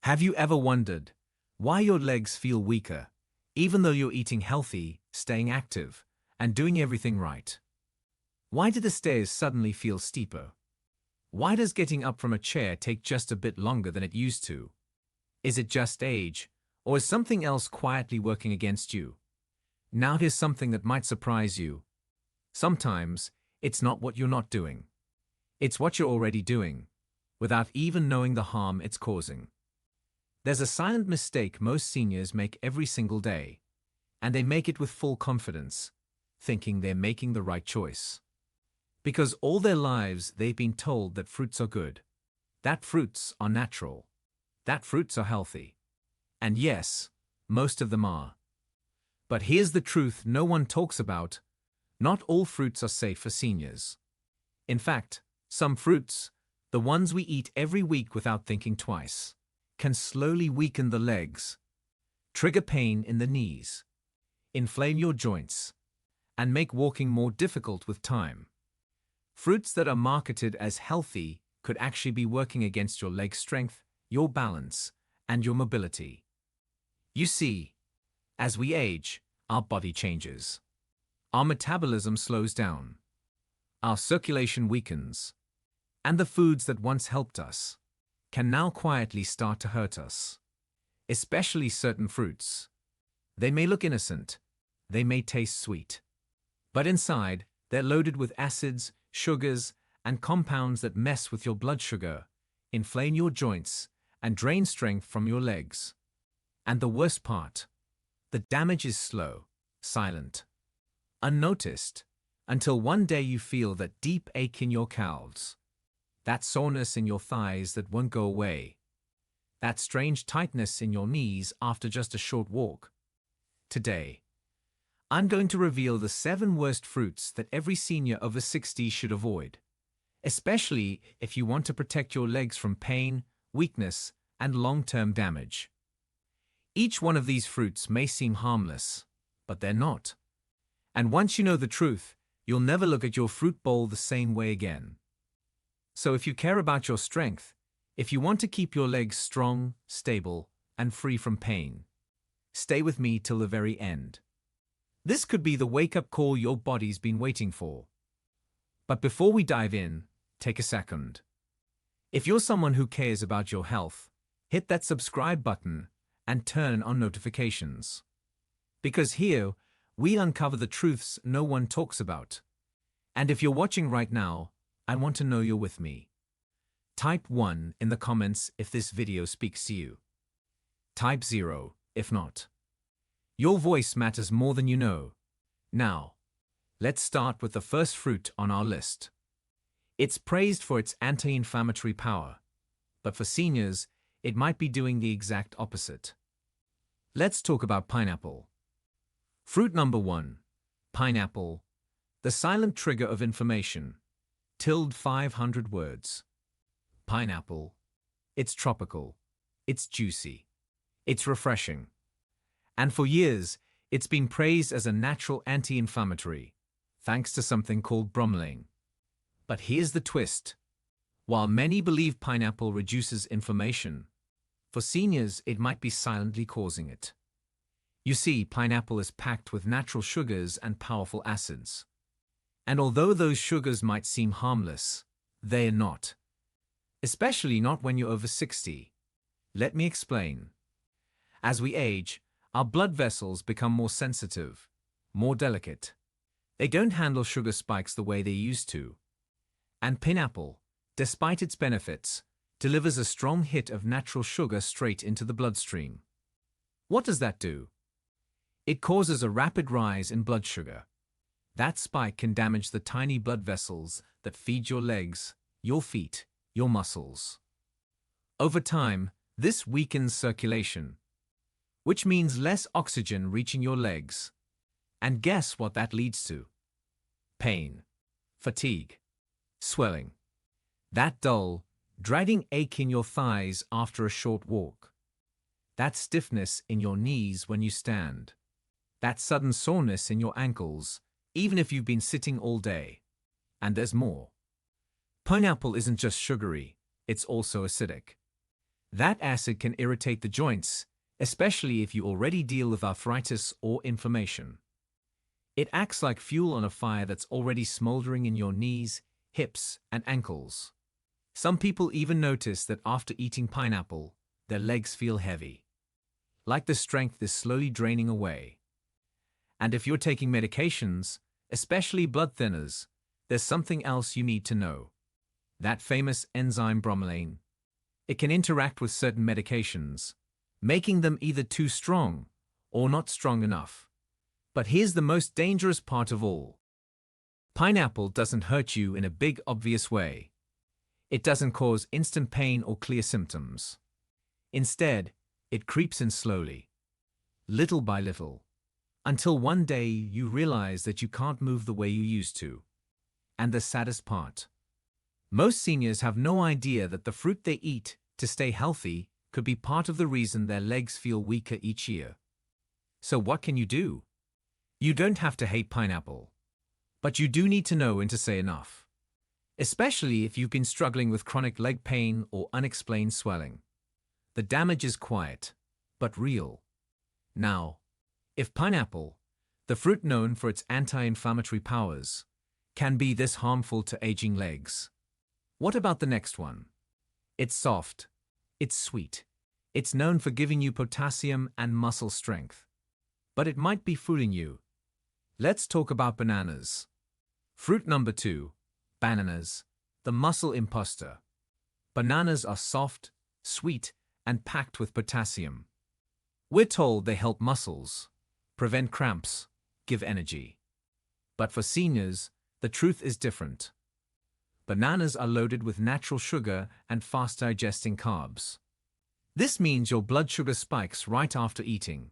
Have you ever wondered why your legs feel weaker, even though you're eating healthy, staying active, and doing everything right? Why do the stairs suddenly feel steeper? Why does getting up from a chair take just a bit longer than it used to? Is it just age, or is something else quietly working against you? Now here's something that might surprise you. Sometimes, it's not what you're not doing. It's what you're already doing, without even knowing the harm it's causing. There's a silent mistake most seniors make every single day, and they make it with full confidence, thinking they're making the right choice. Because all their lives they've been told that fruits are good, that fruits are natural, that fruits are healthy. And yes, most of them are. But here's the truth no one talks about: not all fruits are safe for seniors. In fact, some fruits, the ones we eat every week without thinking twice, can slowly weaken the legs, trigger pain in the knees, inflame your joints, and make walking more difficult with time. Fruits that are marketed as healthy could actually be working against your leg strength, your balance, and your mobility. You see, as we age, our body changes. Our metabolism slows down. Our circulation weakens. And the foods that once helped us can now quietly start to hurt us. Especially certain fruits. They may look innocent. They may taste sweet. But inside, they're loaded with acids, sugars, and compounds that mess with your blood sugar, inflame your joints, and drain strength from your legs. And the worst part, the damage is slow, silent, unnoticed, until one day you feel that deep ache in your calves, that soreness in your thighs that won't go away, that strange tightness in your knees after just a short walk. Today, I'm going to reveal the 7 worst fruits that every senior over 60 should avoid, especially if you want to protect your legs from pain, weakness, and long-term damage. Each one of these fruits may seem harmless, but they're not. And once you know the truth, you'll never look at your fruit bowl the same way again. So if you care about your strength, if you want to keep your legs strong, stable, and free from pain, stay with me till the very end. This could be the wake-up call your body's been waiting for. But before we dive in, take a second. If you're someone who cares about your health, hit that subscribe button and turn on notifications. Because here, we uncover the truths no one talks about. And if you're watching right now, I want to know you're with me. Type 1 in the comments if this video speaks to you. Type 0 if not. Your voice matters more than you know. Now, let's start with the first fruit on our list. It's praised for its anti-inflammatory power, but for seniors, it might be doing the exact opposite. Let's talk about pineapple. Fruit number 1, pineapple, the silent trigger of inflammation. 500 words. Pineapple. It's tropical. It's juicy. It's refreshing. And for years, it's been praised as a natural anti-inflammatory, thanks to something called bromelain. But here's the twist. While many believe pineapple reduces inflammation, for seniors it might be silently causing it. You see, pineapple is packed with natural sugars and powerful acids. And although those sugars might seem harmless, they're not. Especially not when you're over 60. Let me explain. As we age, our blood vessels become more sensitive, more delicate. They don't handle sugar spikes the way they used to. And pineapple, despite its benefits, delivers a strong hit of natural sugar straight into the bloodstream. What does that do? It causes a rapid rise in blood sugar. That spike can damage the tiny blood vessels that feed your legs, your feet, your muscles. Over time, this weakens circulation, which means less oxygen reaching your legs. And guess what that leads to? Pain, fatigue, swelling. That dull, dragging ache in your thighs after a short walk. That stiffness in your knees when you stand. That sudden soreness in your ankles, even if you've been sitting all day. And there's more. Pineapple isn't just sugary, it's also acidic. That acid can irritate the joints, especially if you already deal with arthritis or inflammation. It acts like fuel on a fire that's already smoldering in your knees, hips, and ankles. Some people even notice that after eating pineapple, their legs feel heavy, like the strength is slowly draining away. And if you're taking medications, especially blood thinners, there's something else you need to know. That famous enzyme bromelain. It can interact with certain medications, making them either too strong or not strong enough. But here's the most dangerous part of all. Pineapple doesn't hurt you in a big, obvious way. It doesn't cause instant pain or clear symptoms. Instead, it creeps in slowly, little by little, until one day you realize that you can't move the way you used to. And the saddest part, most seniors have no idea that the fruit they eat to stay healthy could be part of the reason their legs feel weaker each year. So what can you do? You don't have to hate pineapple, but you do need to know when to say enough, especially if you've been struggling with chronic leg pain or unexplained swelling. The damage is quiet, but real. Now, if pineapple, the fruit known for its anti-inflammatory powers, can be this harmful to aging legs, what about the next one? It's soft, it's sweet, it's known for giving you potassium and muscle strength. But it might be fooling you. Let's talk about bananas. Fruit number 2, bananas, the muscle imposter. Bananas are soft, sweet, and packed with potassium. We're told they help muscles, prevent cramps, give energy. But for seniors, the truth is different. Bananas are loaded with natural sugar and fast-digesting carbs. This means your blood sugar spikes right after eating.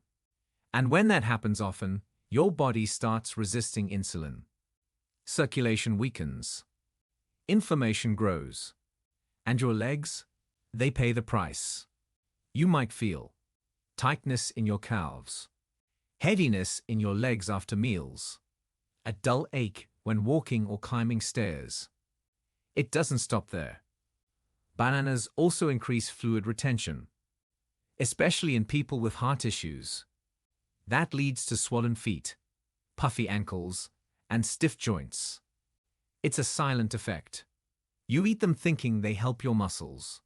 And when that happens often, your body starts resisting insulin. Circulation weakens. Inflammation grows. And your legs, they pay the price. You might feel tightness in your calves, heaviness in your legs after meals, a dull ache when walking or climbing stairs. It doesn't stop there. Bananas also increase fluid retention, especially in people with heart issues. That leads to swollen feet, puffy ankles, and stiff joints. It's a silent effect. You eat them thinking they help your muscles.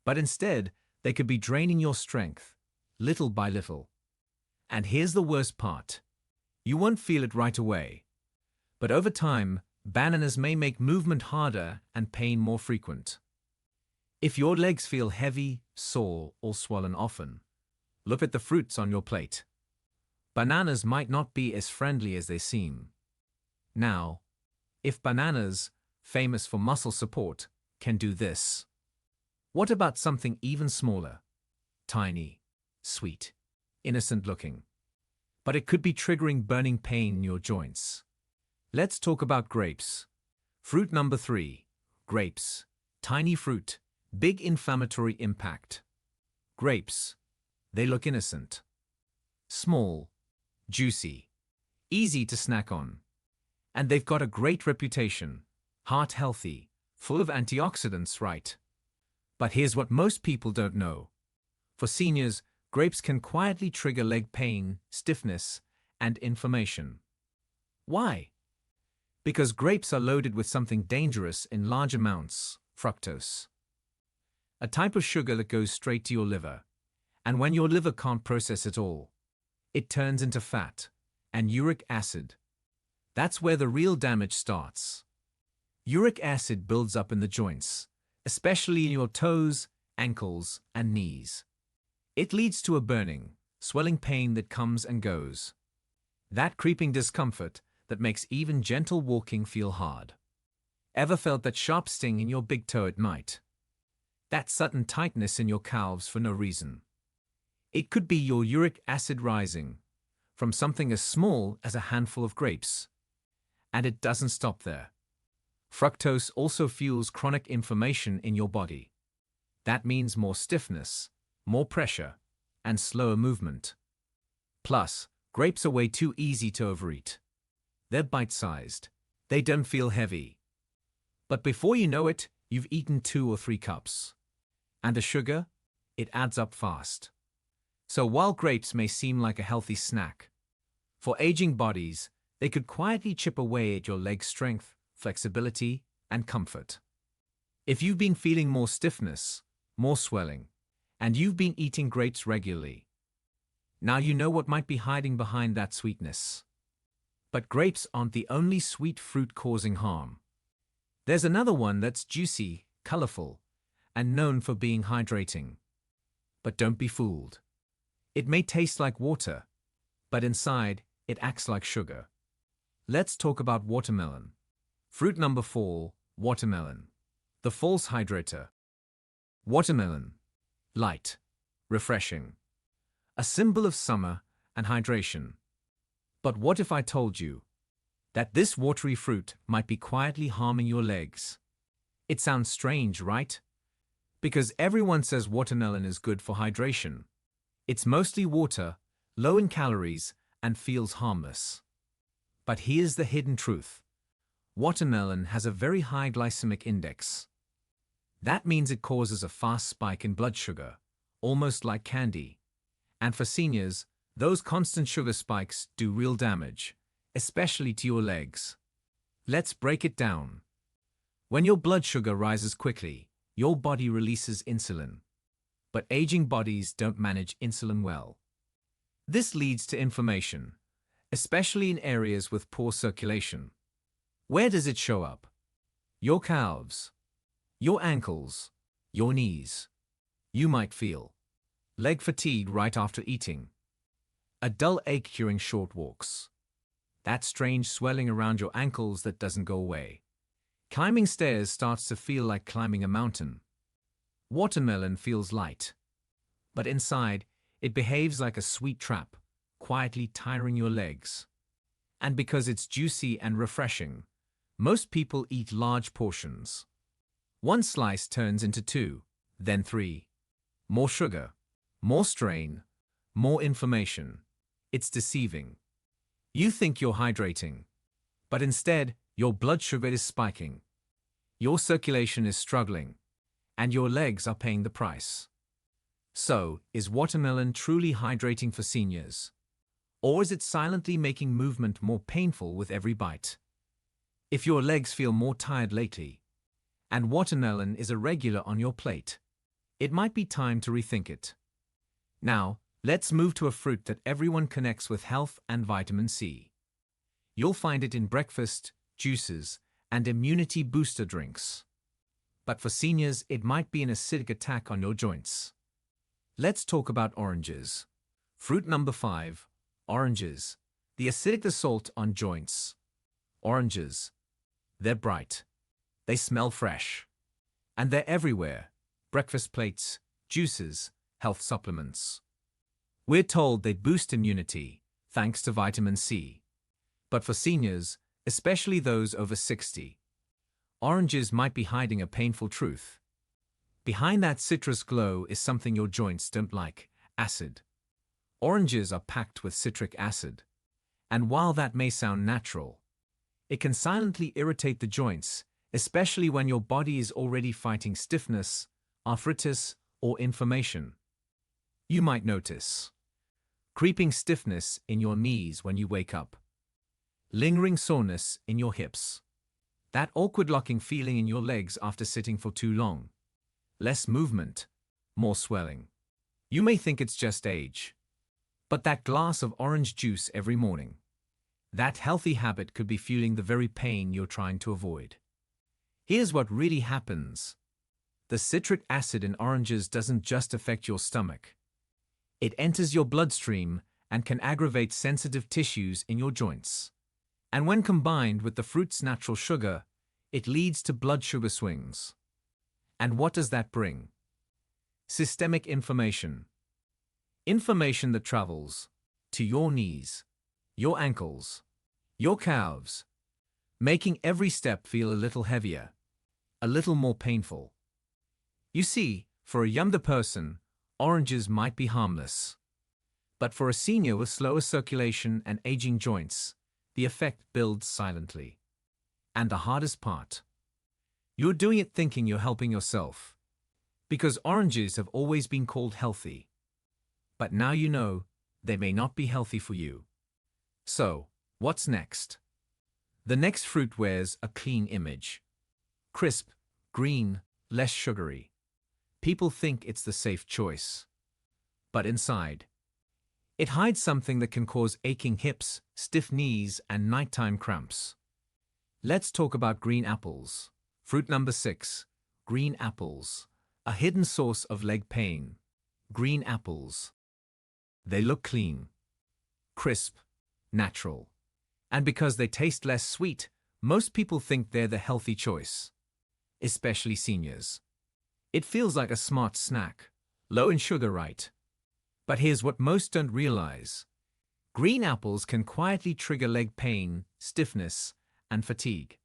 But instead, they could be draining your strength, little by little. And here's the worst part. You won't feel it right away. But over time, bananas may make movement harder and pain more frequent. If your legs feel heavy, sore, or swollen often, look at the fruits on your plate. Bananas might not be as friendly as they seem. Now, if bananas, famous for muscle support, can do this, what about something even smaller? Tiny, sweet, innocent looking. But it could be triggering burning pain in your joints. Let's talk about grapes. Fruit number 3, grapes. Tiny fruit, big inflammatory impact. Grapes, they look innocent. Small, juicy, easy to snack on. And they've got a great reputation, heart healthy, full of antioxidants, right? But here's what most people don't know. For seniors, grapes can quietly trigger leg pain, stiffness, and inflammation. Why? Because grapes are loaded with something dangerous in large amounts, fructose. A type of sugar that goes straight to your liver. And when your liver can't process it all, it turns into fat and uric acid. That's where the real damage starts. Uric acid builds up in the joints, especially in your toes, ankles, and knees. It leads to a burning, swelling pain that comes and goes. That creeping discomfort that makes even gentle walking feel hard. Ever felt that sharp sting in your big toe at night? That sudden tightness in your calves for no reason? It could be your uric acid rising from something as small as a handful of grapes. And it doesn't stop there. Fructose also fuels chronic inflammation in your body. That means more stiffness, more pressure, and slower movement. Plus, grapes are way too easy to overeat. They're bite-sized. They don't feel heavy. But before you know it, you've eaten 2 or 3 cups. And the sugar? it adds up fast. So while grapes may seem like a healthy snack, for aging bodies, they could quietly chip away at your leg strength, flexibility, and comfort. If you've been feeling more stiffness, more swelling, and you've been eating grapes regularly, now you know what might be hiding behind that sweetness. But grapes aren't the only sweet fruit causing harm. There's another one that's juicy, colorful, and known for being hydrating. But don't be fooled. It may taste like water, but inside, it acts like sugar. Let's talk about watermelon. Fruit number 4, watermelon. The false hydrator. Watermelon. Light. Refreshing. A symbol of summer and hydration. But what if I told you that this watery fruit might be quietly harming your legs? It sounds strange, right? Because everyone says watermelon is good for hydration. It's mostly water, low in calories, and feels harmless. But here's the hidden truth. Watermelon has a very high glycemic index. That means it causes a fast spike in blood sugar, almost like candy. And for seniors, those constant sugar spikes do real damage, especially to your legs. Let's break it down. When your blood sugar rises quickly, your body releases insulin. But aging bodies don't manage insulin well. This leads to inflammation, especially in areas with poor circulation. Where does it show up? Your calves, your ankles, your knees. You might feel leg fatigue right after eating, a dull ache during short walks, that strange swelling around your ankles that doesn't go away. Climbing stairs starts to feel like climbing a mountain. Watermelon feels light, but inside, it behaves like a sweet trap, quietly tiring your legs. And because it's juicy and refreshing, most people eat large portions. One slice turns into 2, then 3. More sugar, more strain, more inflammation. It's deceiving. You think you're hydrating, but instead, your blood sugar is spiking. Your circulation is struggling, and your legs are paying the price. So, is watermelon truly hydrating for seniors? Or is it silently making movement more painful with every bite? If your legs feel more tired lately, and watermelon is a regular on your plate, it might be time to rethink it. Now, let's move to a fruit that everyone connects with health and vitamin C. You'll find it in breakfast, juices, and immunity booster drinks. But for seniors, it might be an acidic attack on your joints. Let's talk about oranges. Fruit number 5, oranges. The acidic assault on joints. Oranges. They're bright. They smell fresh. And they're everywhere. Breakfast plates, juices, health supplements. We're told they boost immunity, thanks to vitamin C. But for seniors, especially those over 60, oranges might be hiding a painful truth. Behind that citrus glow is something your joints don't like: acid. Oranges are packed with citric acid. And while that may sound natural, it can silently irritate the joints, especially when your body is already fighting stiffness, arthritis, or inflammation. You might notice creeping stiffness in your knees when you wake up, lingering soreness in your hips, that awkward locking feeling in your legs after sitting for too long, less movement, more swelling. You may think it's just age, but that glass of orange juice every morning, that healthy habit could be fueling the very pain you're trying to avoid. Here's what really happens. The citric acid in oranges doesn't just affect your stomach. It enters your bloodstream and can aggravate sensitive tissues in your joints. And when combined with the fruit's natural sugar, it leads to blood sugar swings. And what does that bring? Systemic inflammation. Inflammation that travels to your knees, your ankles, your calves, making every step feel a little heavier, a little more painful. You see, for a younger person, oranges might be harmless. But for a senior with slower circulation and aging joints, the effect builds silently. And the hardest part, you're doing it thinking you're helping yourself. Because oranges have always been called healthy. But now you know they may not be healthy for you. So, what's next? The next fruit wears a clean image. Crisp, green, less sugary. People think it's the safe choice. But inside, it hides something that can cause aching hips, stiff knees, and nighttime cramps. Let's talk about green apples. Fruit number 6, green apples. A hidden source of leg pain. Green apples. They look clean, crisp, natural. And because they taste less sweet, most people think they're the healthy choice. Especially seniors. It feels like a smart snack, low in sugar, right? But here's what most don't realize. Green apples can quietly trigger leg pain, stiffness, and fatigue.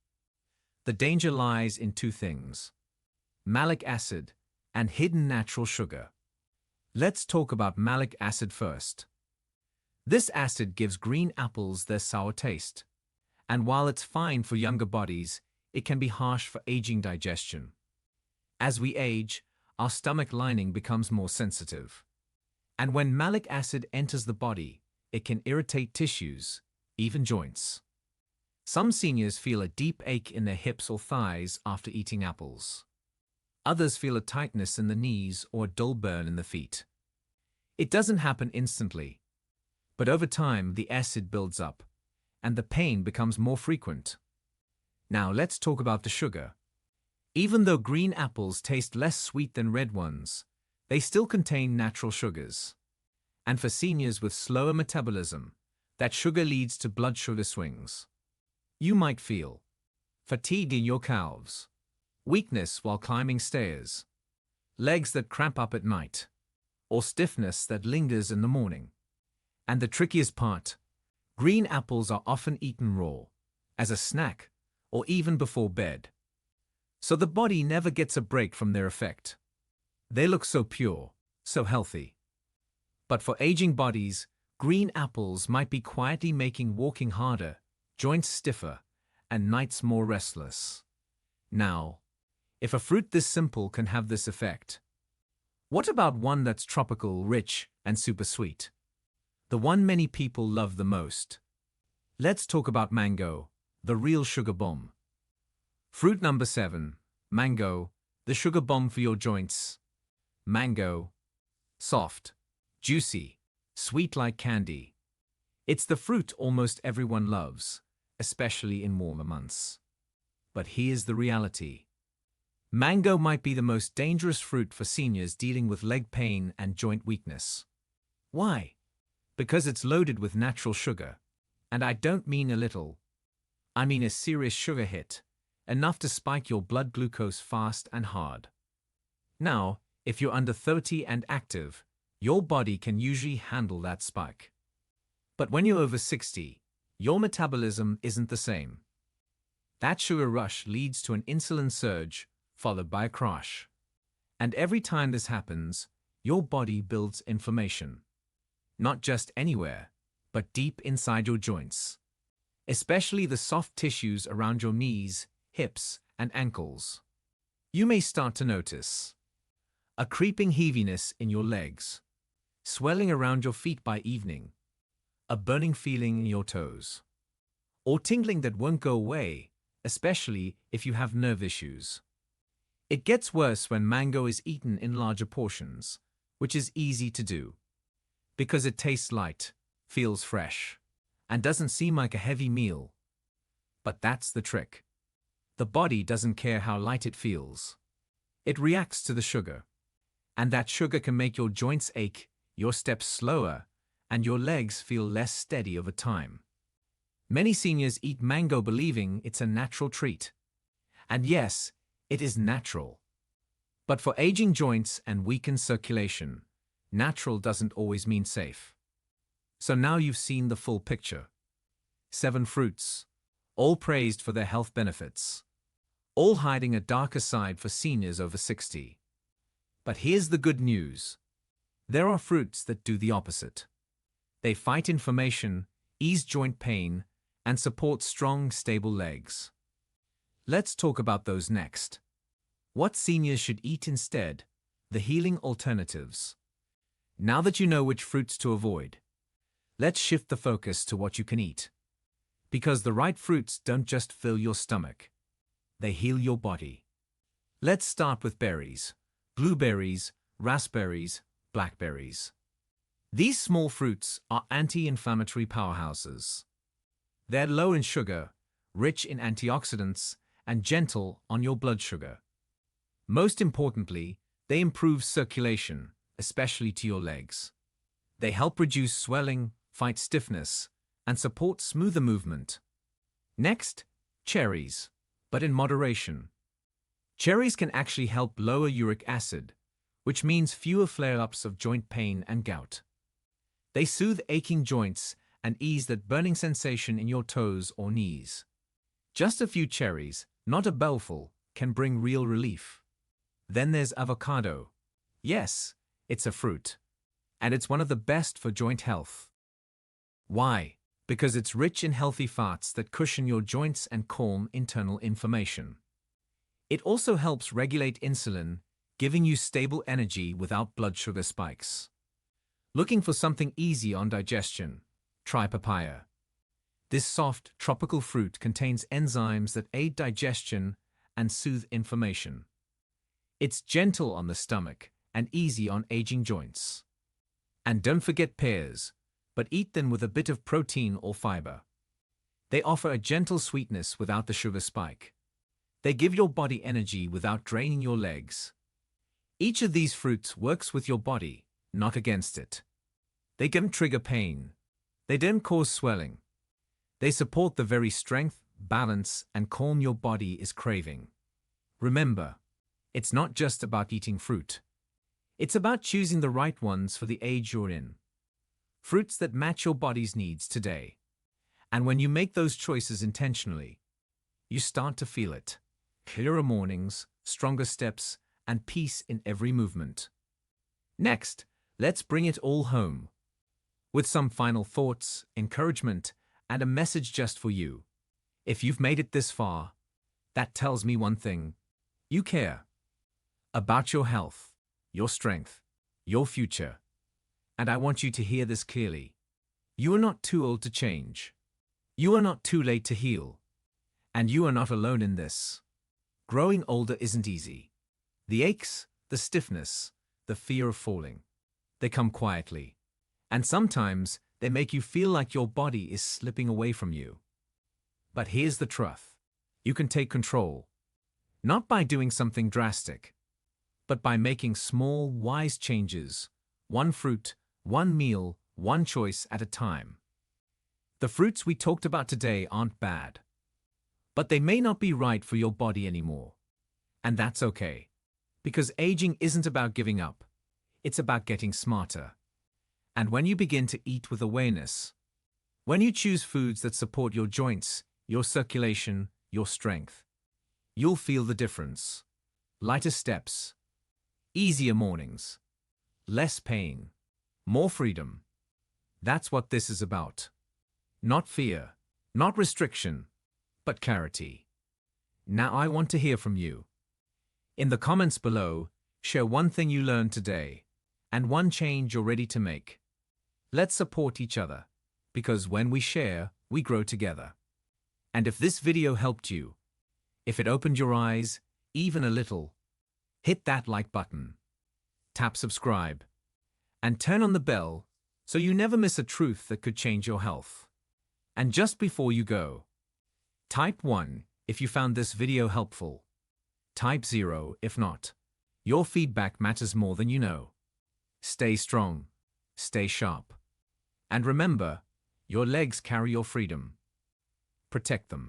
The danger lies in two things: malic acid and hidden natural sugar. Let's talk about malic acid first. This acid gives green apples their sour taste. And while it's fine for younger bodies, it can be harsh for aging digestion. As we age, our stomach lining becomes more sensitive. And when malic acid enters the body, it can irritate tissues, even joints. Some seniors feel a deep ache in their hips or thighs after eating apples. Others feel a tightness in the knees or a dull burn in the feet. It doesn't happen instantly, but over time the acid builds up, and the pain becomes more frequent. Now let's talk about the sugar. Even though green apples taste less sweet than red ones, they still contain natural sugars. And for seniors with slower metabolism, that sugar leads to blood sugar swings. You might feel fatigue in your calves, weakness while climbing stairs, legs that cramp up at night, or stiffness that lingers in the morning. And the trickiest part, green apples are often eaten raw, as a snack, or even before bed. So the body never gets a break from their effect. They look so pure, so healthy. But for aging bodies, green apples might be quietly making walking harder, joints stiffer, and nights more restless. Now, if a fruit this simple can have this effect, what about one that's tropical, rich, and super sweet? The one many people love the most. Let's talk about mango, the real sugar bomb. Fruit number 7, mango, the sugar bomb for your joints. Mango. Soft, juicy, sweet like candy. It's the fruit almost everyone loves, especially in warmer months. But here's the reality. Mango might be the most dangerous fruit for seniors dealing with leg pain and joint weakness. Why? Because it's loaded with natural sugar. And I don't mean a little. I mean a serious sugar hit, enough to spike your blood glucose fast and hard. Now, if you're under 30 and active, your body can usually handle that spike. But when you're over 60, your metabolism isn't the same. That sugar rush leads to an insulin surge, followed by a crash. And every time this happens, your body builds inflammation. Not just anywhere, but deep inside your joints. Especially the soft tissues around your knees, hips, and ankles. You may start to notice a creeping heaviness in your legs, swelling around your feet by evening, a burning feeling in your toes, or tingling that won't go away, especially if you have nerve issues. It gets worse when mango is eaten in larger portions, which is easy to do, because it tastes light, feels fresh, and doesn't seem like a heavy meal. But that's the trick. The body doesn't care how light it feels. It reacts to the sugar. And that sugar can make your joints ache, your steps slower, and your legs feel less steady over time. Many seniors eat mango believing it's a natural treat. And yes, it is natural. But for aging joints and weakened circulation, natural doesn't always mean safe. So now you've seen the full picture. 7 fruits, all praised for their health benefits, all hiding a darker side for seniors over 60. But here's the good news. There are fruits that do the opposite. They fight inflammation, ease joint pain, and support strong, stable legs. Let's talk about those next. What seniors should eat instead, the healing alternatives. Now that you know which fruits to avoid, let's shift the focus to what you can eat. Because the right fruits don't just fill your stomach, they heal your body. Let's start with berries: blueberries, raspberries, blackberries. These small fruits are anti-inflammatory powerhouses. They're low in sugar, rich in antioxidants, and gentle on your blood sugar. Most importantly, they improve circulation, especially to your legs. They help reduce swelling, fight stiffness, and support smoother movement. Next, cherries, but in moderation. Cherries can actually help lower uric acid, which means fewer flare-ups of joint pain and gout. They soothe aching joints and ease that burning sensation in your toes or knees. Just a few cherries, not a bellful, can bring real relief. Then there's avocado. Yes, it's a fruit. And it's one of the best for joint health. Why? Because it's rich in healthy fats that cushion your joints and calm internal inflammation. It also helps regulate insulin, giving you stable energy without blood sugar spikes. Looking for something easy on digestion? Try papaya. This soft, tropical fruit contains enzymes that aid digestion and soothe inflammation. It's gentle on the stomach and easy on aging joints. And don't forget pears, but eat them with a bit of protein or fiber. They offer a gentle sweetness without the sugar spike. They give your body energy without draining your legs. Each of these fruits works with your body, not against it. They don't trigger pain. They don't cause swelling. They support the very strength, balance, and calm your body is craving. Remember, it's not just about eating fruit. It's about choosing the right ones for the age you're in. Fruits that match your body's needs today. And when you make those choices intentionally, you start to feel it. Clearer mornings, stronger steps, and peace in every movement. Next, let's bring it all home. With some final thoughts, encouragement, and a message just for you. If you've made it this far, that tells me one thing. You care about your health, your strength, your future. And I want you to hear this clearly. You are not too old to change. You are not too late to heal. And you are not alone in this. Growing older isn't easy. The aches, the stiffness, the fear of falling, they come quietly. And sometimes they make you feel like your body is slipping away from you. But here's the truth. You can take control. Not by doing something drastic, but by making small, wise changes. One fruit, one meal, one choice at a time. The fruits we talked about today aren't bad. But they may not be right for your body anymore. And that's okay. Because aging isn't about giving up. It's about getting smarter. And when you begin to eat with awareness, when you choose foods that support your joints, your circulation, your strength, you'll feel the difference. Lighter steps, easier mornings, less pain, more freedom. That's what this is about. Not fear, not restriction, but clarity. Now I want to hear from you. In the comments below, share one thing you learned today and one change you're ready to make. Let's support each other, because when we share, we grow together. And if this video helped you, if it opened your eyes, even a little, hit that like button, tap subscribe, and turn on the bell so you never miss a truth that could change your health. And just before you go, type 1 if you found this video helpful. Type 0 if not. Your feedback matters more than you know. Stay strong, stay sharp. And remember, your legs carry your freedom. Protect them.